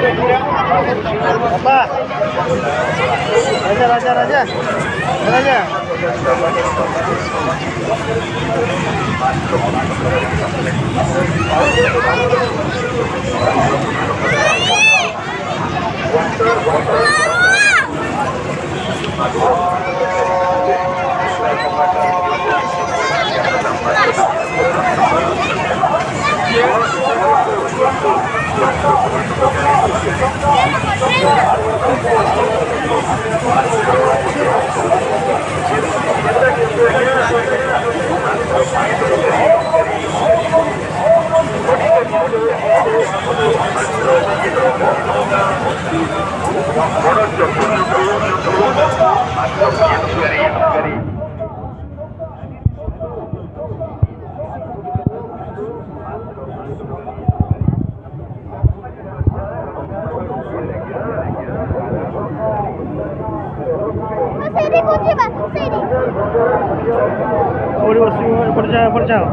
Apa? Raja, raja, raja. Raja. Sini kunci Pak, sini. Oh, di bawah sini, percaya.